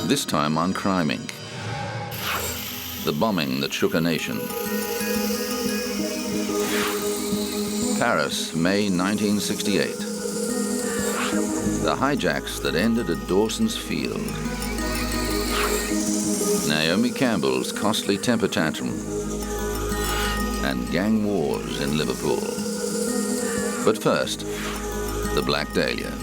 This time on Crime Inc. The bombing that shook a nation. Paris, May 1968. The hijacks that ended at Dawson's Field. Naomi Campbell's costly temper tantrum. And gang wars in Liverpool. But first, the Black Dahlia.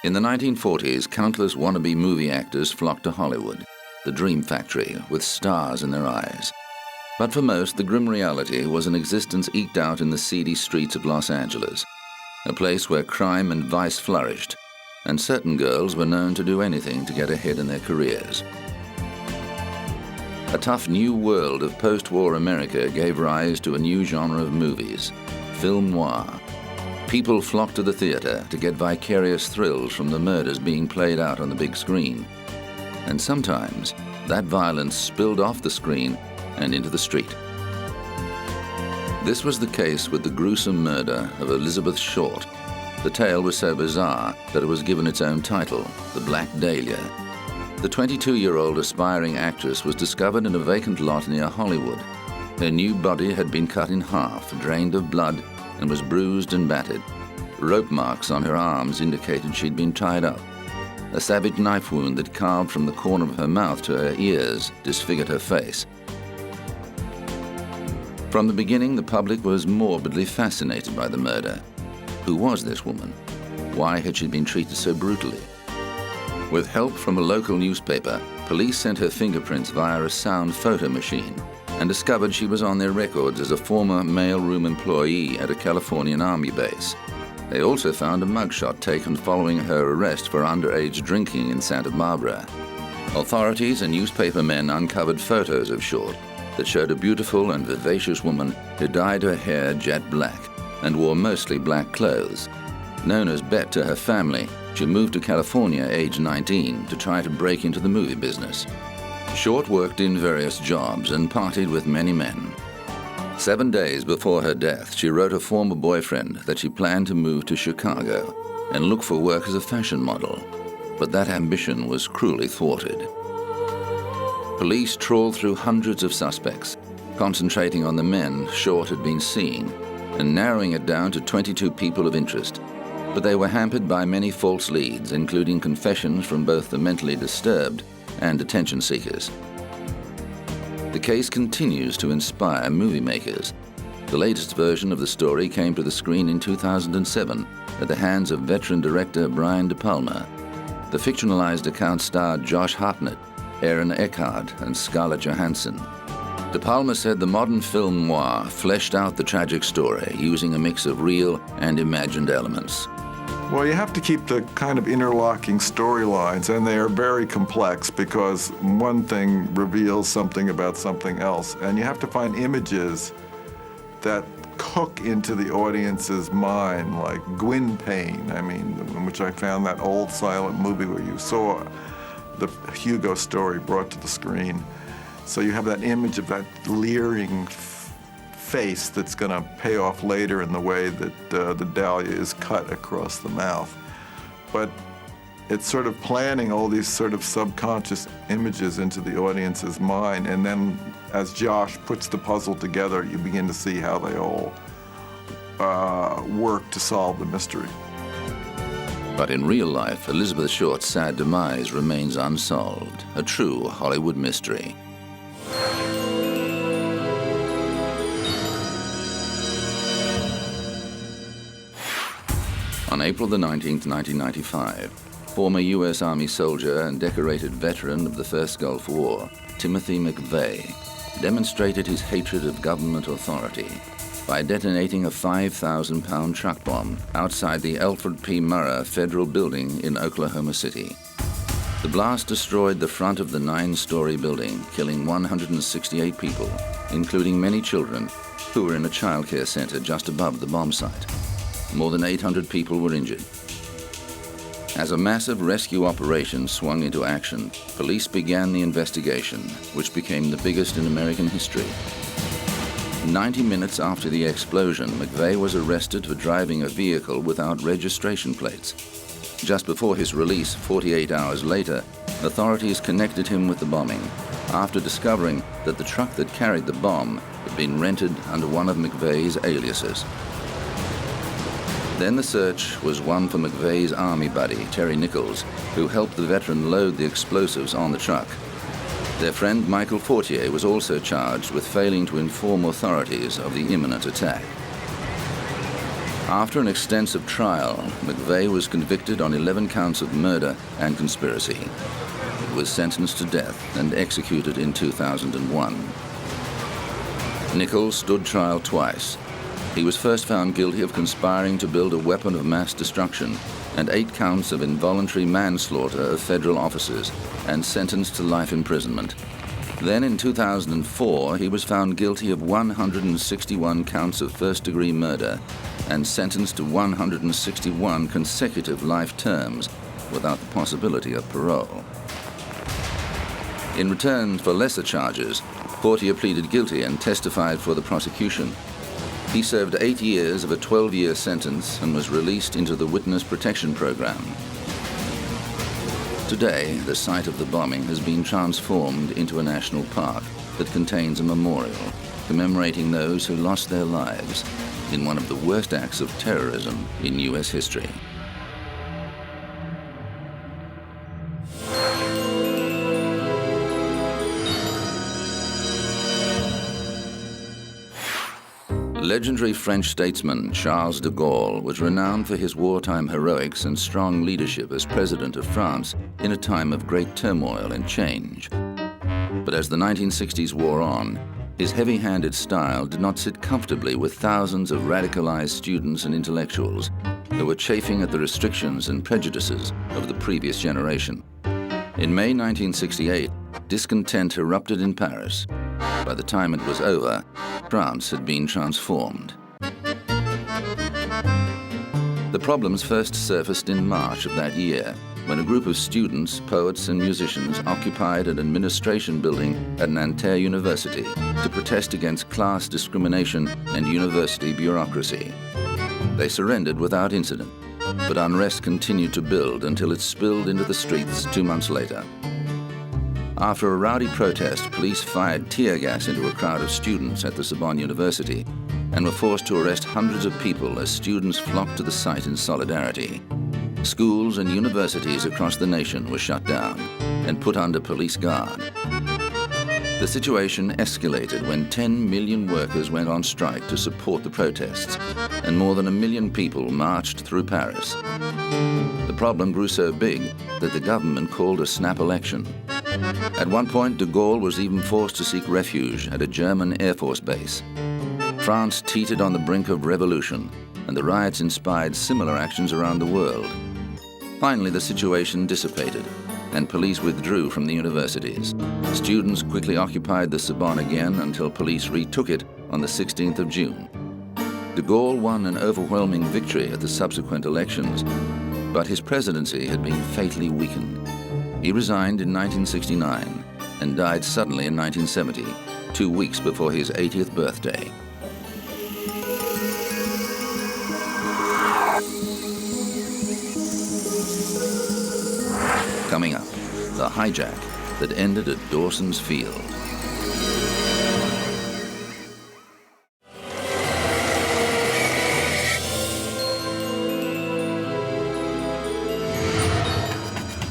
In the 1940s, countless wannabe movie actors flocked to Hollywood, the dream factory with stars in their eyes. But for most, the grim reality was an existence eked out in the seedy streets of Los Angeles, a place where crime and vice flourished, and certain girls were known to do anything to get ahead in their careers. A tough new world of post-war America gave rise to a new genre of movies, film noir. People flocked to the theater to get vicarious thrills from the murders being played out on the big screen. And sometimes, that violence spilled off the screen and into the street. This was the case with the gruesome murder of Elizabeth Short. The tale was so bizarre that it was given its own title, The Black Dahlia. The 22-year-old aspiring actress was discovered in a vacant lot near Hollywood. Her new body had been cut in half, drained of blood, and was bruised and battered. Rope marks on her arms indicated she'd been tied up. A savage knife wound that carved from the corner of her mouth to her ears disfigured her face. From the beginning, the public was morbidly fascinated by the murder. Who was this woman? Why had she been treated so brutally? With help from a local newspaper, police sent her fingerprints via a sound photo machine and discovered she was on their records as a former mailroom employee at a Californian Army base. They also found a mugshot taken following her arrest for underage drinking in Santa Barbara. Authorities and newspaper men uncovered photos of Short that showed a beautiful and vivacious woman who dyed her hair jet black and wore mostly black clothes. Known as Bet to her family, she moved to California aged 19 to try to break into the movie business. Short worked in various jobs and partied with many men. 7 days before her death, she wrote a former boyfriend that she planned to move to Chicago and look for work as a fashion model, but that ambition was cruelly thwarted. Police trawled through hundreds of suspects, concentrating on the men Short had been seeing and narrowing it down to 22 people of interest. But they were hampered by many false leads, including confessions from both the mentally disturbed and attention seekers. The case continues to inspire movie makers. The latest version of the story came to the screen in 2007 at the hands of veteran director Brian De Palma. The fictionalized account starred Josh Hartnett, Aaron Eckhart, and Scarlett Johansson. De Palma said the modern film noir fleshed out the tragic story using a mix of real and imagined elements. Well, you have to keep the kind of interlocking storylines, and they are very complex because one thing reveals something about something else, and you have to find images that hook into the audience's mind, like Gwyn Payne, in which I found that old silent movie where you saw the Hugo story brought to the screen. So you have that image of that leering face that's going to pay off later in the way that the dahlia is cut across the mouth. But it's sort of planting all these sort of subconscious images into the audience's mind, and then as Josh puts the puzzle together, you begin to see how they all work to solve the mystery. But in real life, Elizabeth Short's sad demise remains unsolved, a true Hollywood mystery. On April the 19th, 1995, former U.S. Army soldier and decorated veteran of the First Gulf War, Timothy McVeigh, demonstrated his hatred of government authority by detonating a 5,000-pound truck bomb outside the Alfred P. Murrah Federal Building in Oklahoma City. The blast destroyed the front of the 9-story building, killing 168 people, including many children who were in a child care center just above the bomb site. More than 800 people were injured. As a massive rescue operation swung into action, police began the investigation, which became the biggest in American history. 90 minutes after the explosion, McVeigh was arrested for driving a vehicle without registration plates. Just before his release, 48 hours later, authorities connected him with the bombing after discovering that the truck that carried the bomb had been rented under one of McVeigh's aliases. Then the search was one for McVeigh's army buddy, Terry Nichols, who helped the veteran load the explosives on the truck. Their friend Michael Fortier was also charged with failing to inform authorities of the imminent attack. After an extensive trial, McVeigh was convicted on 11 counts of murder and conspiracy. He was sentenced to death and executed in 2001. Nichols stood trial twice. He was first found guilty of conspiring to build a weapon of mass destruction and 8 counts of involuntary manslaughter of federal officers and sentenced to life imprisonment. Then in 2004, he was found guilty of 161 counts of first-degree murder and sentenced to 161 consecutive life terms without the possibility of parole. In return for lesser charges, Fortier pleaded guilty and testified for the prosecution. He served 8 years of a 12-year sentence and was released into the Witness Protection Program. Today, the site of the bombing has been transformed into a national park that contains a memorial commemorating those who lost their lives in one of the worst acts of terrorism in U.S. history. Legendary French statesman Charles de Gaulle was renowned for his wartime heroics and strong leadership as President of France in a time of great turmoil and change. But as the 1960s wore on, his heavy-handed style did not sit comfortably with thousands of radicalized students and intellectuals who were chafing at the restrictions and prejudices of the previous generation. In May 1968, discontent erupted in Paris. By the time it was over, France had been transformed. The problems first surfaced in March of that year, when a group of students, poets, and musicians occupied an administration building at Nanterre University to protest against class discrimination and university bureaucracy. They surrendered without incident, but unrest continued to build until it spilled into the streets 2 months later. After a rowdy protest, police fired tear gas into a crowd of students at the Sorbonne University and were forced to arrest hundreds of people as students flocked to the site in solidarity. Schools and universities across the nation were shut down and put under police guard. The situation escalated when 10 million workers went on strike to support the protests, and more than 1 million people marched through Paris. The problem grew so big that the government called a snap election. At one point, de Gaulle was even forced to seek refuge at a German Air Force base. France teetered on the brink of revolution, and the riots inspired similar actions around the world. Finally, the situation dissipated, and police withdrew from the universities. Students quickly occupied the Sorbonne again until police retook it on the 16th of June. De Gaulle won an overwhelming victory at the subsequent elections, but his presidency had been fatally weakened. He resigned in 1969 and died suddenly in 1970, 2 weeks before his 80th birthday. Coming up, the hijack that ended at Dawson's Field.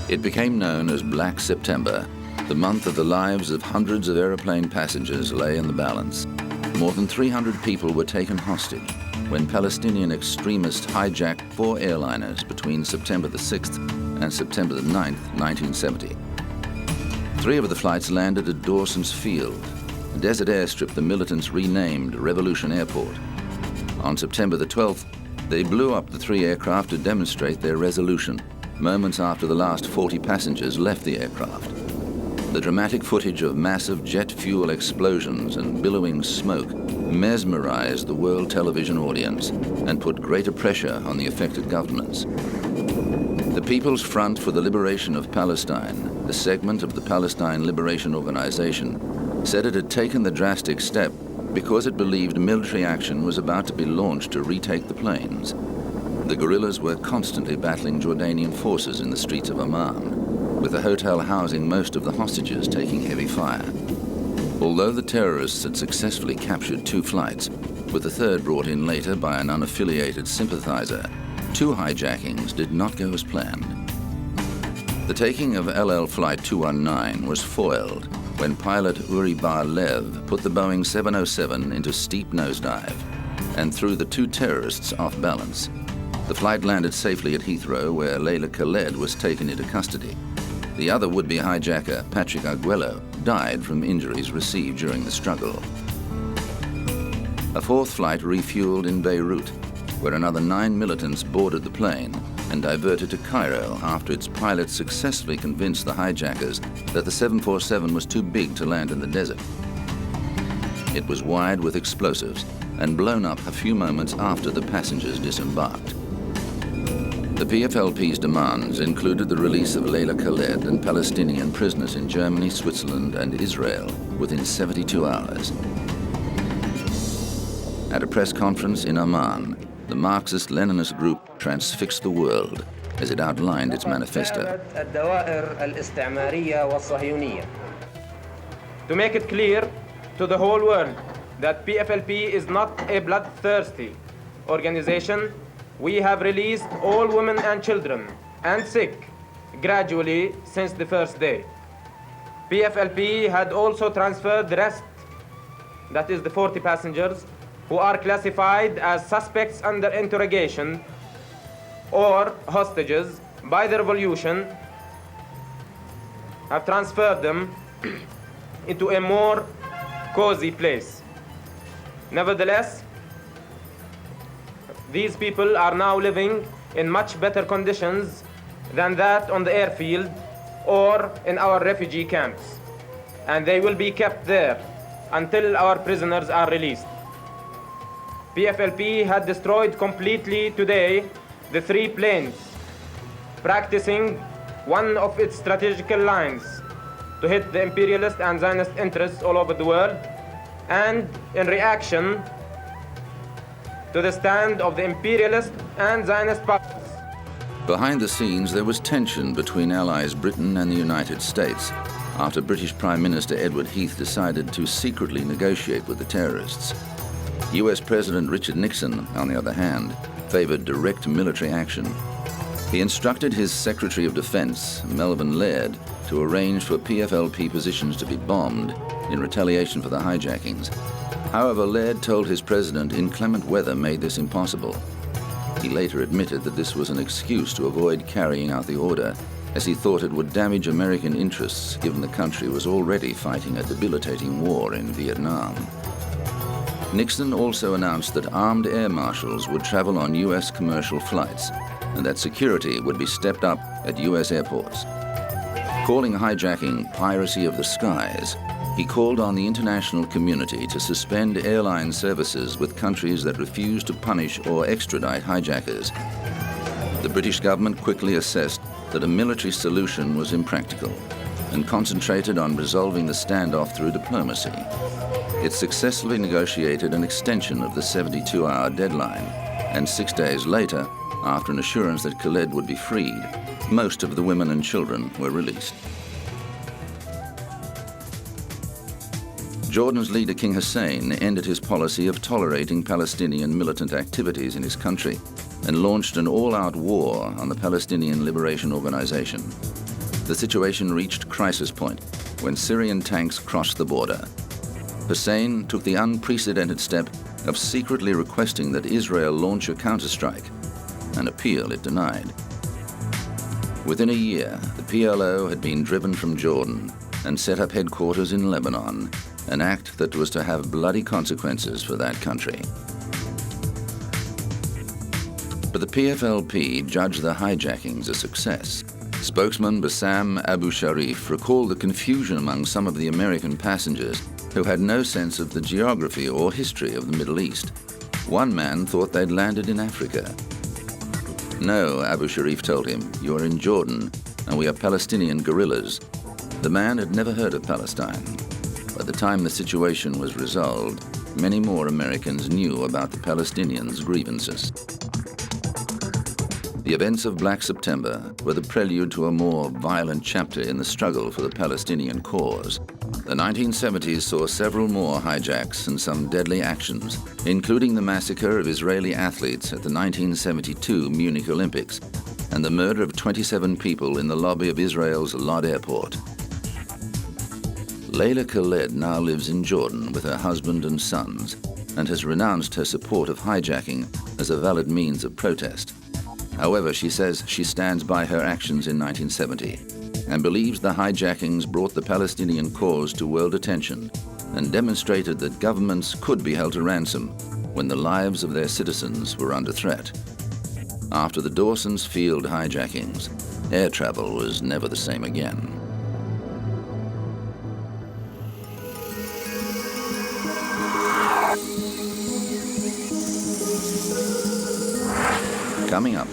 It became known as Black September. The month of the lives of hundreds of aeroplane passengers lay in the balance. More than 300 people were taken hostage when Palestinian extremists hijacked 4 airliners between September the 6th and September the 9th, 1970. 3 of the flights landed at Dawson's Field, a desert airstrip the militants renamed Revolution Airport. On September the 12th, they blew up the 3 aircraft to demonstrate their resolution, moments after the last 40 passengers left the aircraft. The dramatic footage of massive jet fuel explosions and billowing smoke mesmerized the world television audience and put greater pressure on the affected governments. The People's Front for the Liberation of Palestine, a segment of the Palestine Liberation Organization, said it had taken the drastic step because it believed military action was about to be launched to retake the plains. The guerrillas were constantly battling Jordanian forces in the streets of Amman, with the hotel housing most of the hostages taking heavy fire. Although the terrorists had successfully captured 2 flights, with the third brought in later by an unaffiliated sympathizer, 2 hijackings did not go as planned. The taking of LL Flight 219 was foiled when pilot Uri Bar-Lev put the Boeing 707 into steep nosedive and threw the 2 terrorists off balance. The flight landed safely at Heathrow, where Layla Khaled was taken into custody. The other would-be hijacker, Patrick Arguello, died from injuries received during the struggle. A 4th flight refueled in Beirut, where another 9 militants boarded the plane and diverted to Cairo after its pilots successfully convinced the hijackers that the 747 was too big to land in the desert. It was wired with explosives and blown up a few moments after the passengers disembarked. The PFLP's demands included the release of Layla Khaled and Palestinian prisoners in Germany, Switzerland, and Israel within 72 hours. At a press conference in Amman, the Marxist-Leninist group transfixed the world as it outlined its manifesto. To make it clear to the whole world that PFLP is not a bloodthirsty organization, we have released all women and children and sick gradually since the first day. PFLP had also transferred the rest, that is the 40 passengers, who are classified as suspects under interrogation or hostages by the revolution, have transferred them into a more cozy place. Nevertheless, these people are now living in much better conditions than that on the airfield or in our refugee camps, and they will be kept there until our prisoners are released. PFLP had destroyed completely today the 3 planes, practicing one of its strategical lines to hit the imperialist and Zionist interests all over the world, and in reaction to the stand of the imperialist and Zionist powers. Behind the scenes, there was tension between allies Britain and the United States after British Prime Minister Edward Heath decided to secretly negotiate with the terrorists. US President Richard Nixon, on the other hand, favored direct military action. He instructed his Secretary of Defense, Melvin Laird, to arrange for PFLP positions to be bombed in retaliation for the hijackings. However, Laird told his president inclement weather made this impossible. He later admitted that this was an excuse to avoid carrying out the order, as he thought it would damage American interests given the country was already fighting a debilitating war in Vietnam. Nixon also announced that armed air marshals would travel on US commercial flights and that security would be stepped up at US airports. Calling hijacking piracy of the skies, he called on the international community to suspend airline services with countries that refused to punish or extradite hijackers. The British government quickly assessed that a military solution was impractical and concentrated on resolving the standoff through diplomacy. It successfully negotiated an extension of the 72-hour deadline, and 6 days later, after an assurance that Khaled would be freed, most of the women and children were released. Jordan's leader, King Hussein, ended his policy of tolerating Palestinian militant activities in his country and launched an all-out war on the Palestinian Liberation Organization. The situation reached crisis point when Syrian tanks crossed the border. Hussein took the unprecedented step of secretly requesting that Israel launch a counterstrike, an appeal it denied. Within a year, the PLO had been driven from Jordan and set up headquarters in Lebanon, an act that was to have bloody consequences for that country. But the PFLP judged the hijackings a success. Spokesman Bassam Abu Sharif recalled the confusion among some of the American passengers who had no sense of the geography or history of the Middle East. One man thought they'd landed in Africa. No, Abu Sharif told him, you are in Jordan, and we are Palestinian guerrillas. The man had never heard of Palestine. By the time the situation was resolved, many more Americans knew about the Palestinians' grievances. The events of Black September were the prelude to a more violent chapter in the struggle for the Palestinian cause. The 1970s saw several more hijacks and some deadly actions, including the massacre of Israeli athletes at the 1972 Munich Olympics and the murder of 27 people in the lobby of Israel's Lod Airport. Layla Khaled now lives in Jordan with her husband and sons and has renounced her support of hijacking as a valid means of protest. However, she says she stands by her actions in 1970 and believes the hijackings brought the Palestinian cause to world attention and demonstrated that governments could be held to ransom when the lives of their citizens were under threat. After the Dawson's Field hijackings, air travel was never the same again. Coming up,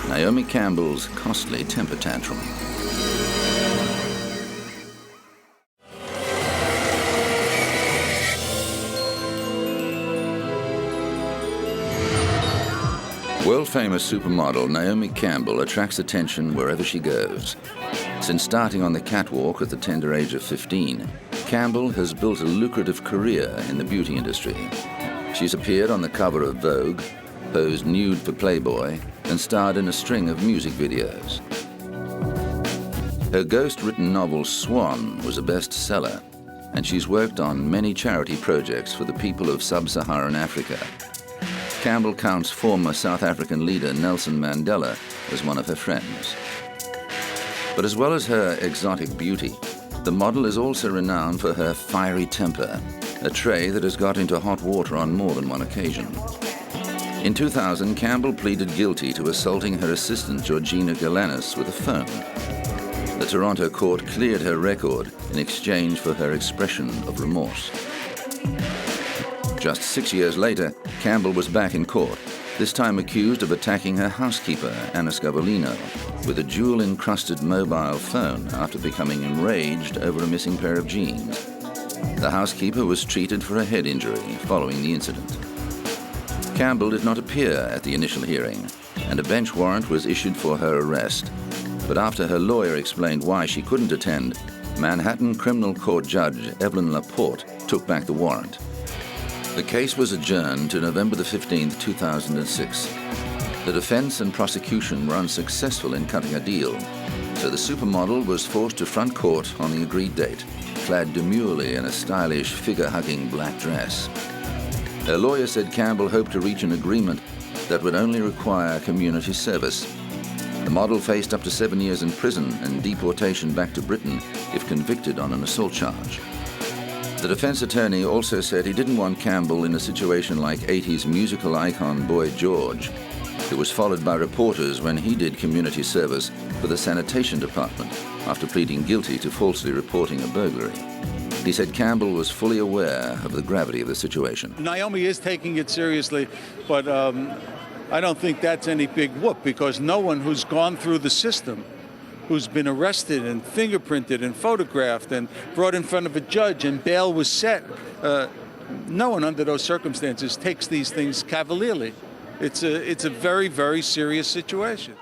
Naomi Campbell's costly temper tantrum. World-famous supermodel Naomi Campbell attracts attention wherever she goes. Since starting on the catwalk at the tender age of 15, Campbell has built a lucrative career in the beauty industry. She's appeared on the cover of Vogue, posed nude for Playboy, and starred in a string of music videos. Her ghost-written novel Swan was a bestseller, and she's worked on many charity projects for the people of sub-Saharan Africa. Campbell counts former South African leader Nelson Mandela as one of her friends. But as well as her exotic beauty, the model is also renowned for her fiery temper, a trait that has got into hot water on more than one occasion. In 2000, Campbell pleaded guilty to assaulting her assistant Georgina Galanis with a phone. The Toronto court cleared her record in exchange for her expression of remorse. Just 6 years later, Campbell was back in court, this time accused of attacking her housekeeper, Anna Scavolino, with a jewel-encrusted mobile phone after becoming enraged over a missing pair of jeans. The housekeeper was treated for a head injury following the incident. Campbell did not appear at the initial hearing, and a bench warrant was issued for her arrest. But after her lawyer explained why she couldn't attend, Manhattan Criminal Court Judge Evelyn Laporte took back the warrant. The case was adjourned to November 15, 2006. The defense and prosecution were unsuccessful in cutting a deal, so the supermodel was forced to front court on the agreed date, clad demurely in a stylish, figure-hugging black dress. Her lawyer said Campbell hoped to reach an agreement that would only require community service. The model faced up to 7 years in prison and deportation back to Britain if convicted on an assault charge. The defense attorney also said he didn't want Campbell in a situation like 80s musical icon Boy George, who was followed by reporters when he did community service for the sanitation department after pleading guilty to falsely reporting a burglary. He said Campbell was fully aware of the gravity of the situation. Naomi is taking it seriously, but I don't think that's any big whoop, because no one who's gone through the system, who's been arrested and fingerprinted and photographed and brought in front of a judge and bail was set, no one under those circumstances takes these things cavalierly. It's a very, very serious situation.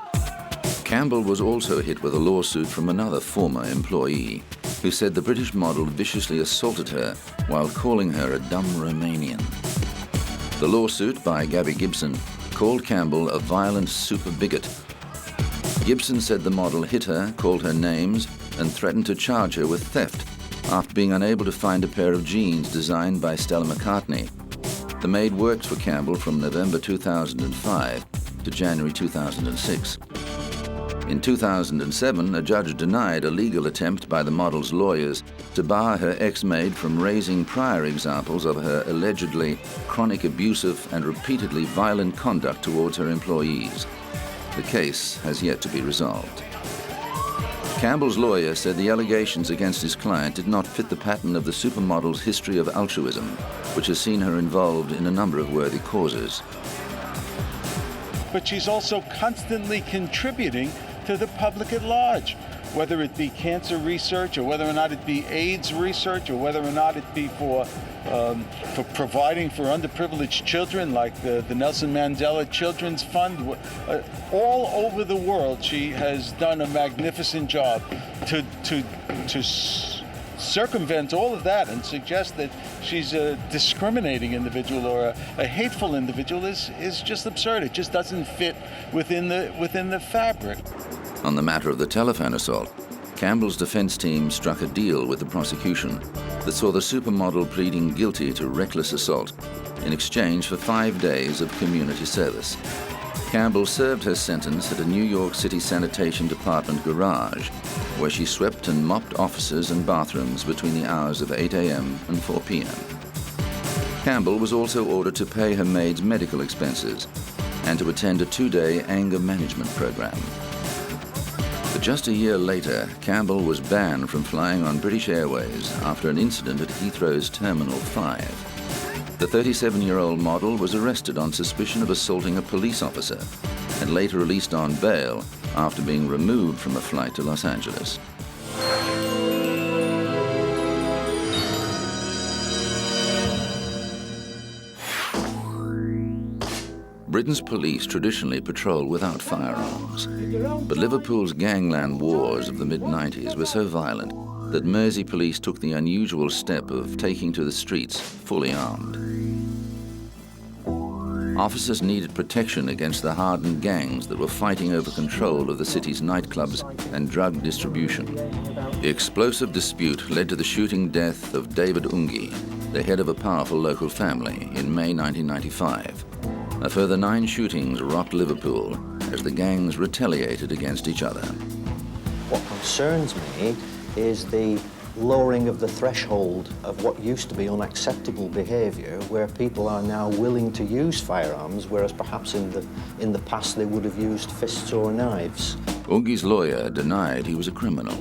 Campbell was also hit with a lawsuit from another former employee who said the British model viciously assaulted her while calling her a dumb Romanian. The lawsuit by Gabby Gibson called Campbell a violent super bigot. Gibson said the model hit her, called her names, and threatened to charge her with theft after being unable to find a pair of jeans designed by Stella McCartney. The maid worked for Campbell from November 2005 to January 2006. In 2007, a judge denied a legal attempt by the model's lawyers to bar her ex-maid from raising prior examples of her allegedly chronic abusive and repeatedly violent conduct towards her employees. The case has yet to be resolved. Campbell's lawyer said the allegations against his client did not fit the pattern of the supermodel's history of altruism, which has seen her involved in a number of worthy causes. But she's also constantly contributing to the public at large, whether it be cancer research or whether or not it be AIDS research or whether or not it be for for providing for underprivileged children, like the Nelson Mandela Children's Fund. All over the world, she has done a magnificent job to circumvent all of that and suggest that she's a discriminating individual or a hateful individual is just absurd. It just doesn't fit within the fabric. On the matter of the telephone assault, Campbell's defense team struck a deal with the prosecution that saw the supermodel pleading guilty to reckless assault in exchange for 5 days of community service. Campbell served her sentence at a New York City Sanitation Department garage, where she swept and mopped offices and bathrooms between the hours of 8 a.m. and 4 p.m. Campbell was also ordered to pay her maid's medical expenses and to attend a 2-day anger management program. But just a year later, Campbell was banned from flying on British Airways after an incident at Heathrow's Terminal 5. The 37-year-old model was arrested on suspicion of assaulting a police officer and later released on bail after being removed from a flight to Los Angeles. Britain's police traditionally patrol without firearms, but Liverpool's gangland wars of the mid-90s were so violent that Mersey police took the unusual step of taking to the streets fully armed. Officers needed protection against the hardened gangs that were fighting over control of the city's nightclubs and drug distribution. The explosive dispute led to the shooting death of David Ungi, the head of a powerful local family, in May 1995. A further 9 shootings rocked Liverpool as the gangs retaliated against each other. What concerns me is the lowering of the threshold of what used to be unacceptable behaviour, where people are now willing to use firearms, whereas perhaps in the past they would have used fists or knives. Ungi's lawyer denied he was a criminal.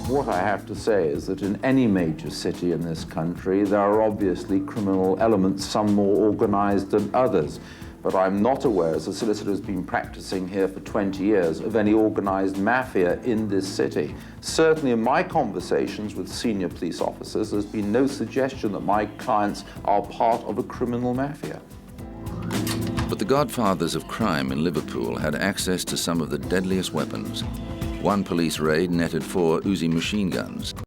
What I have to say is that in any major city in this country, there are obviously criminal elements, some more organised than others. But I'm not aware, as a solicitor who's been practicing here for 20 years, of any organised mafia in this city. Certainly in my conversations with senior police officers, there's been no suggestion that my clients are part of a criminal mafia. But the godfathers of crime in Liverpool had access to some of the deadliest weapons. One police raid netted 4 Uzi machine guns.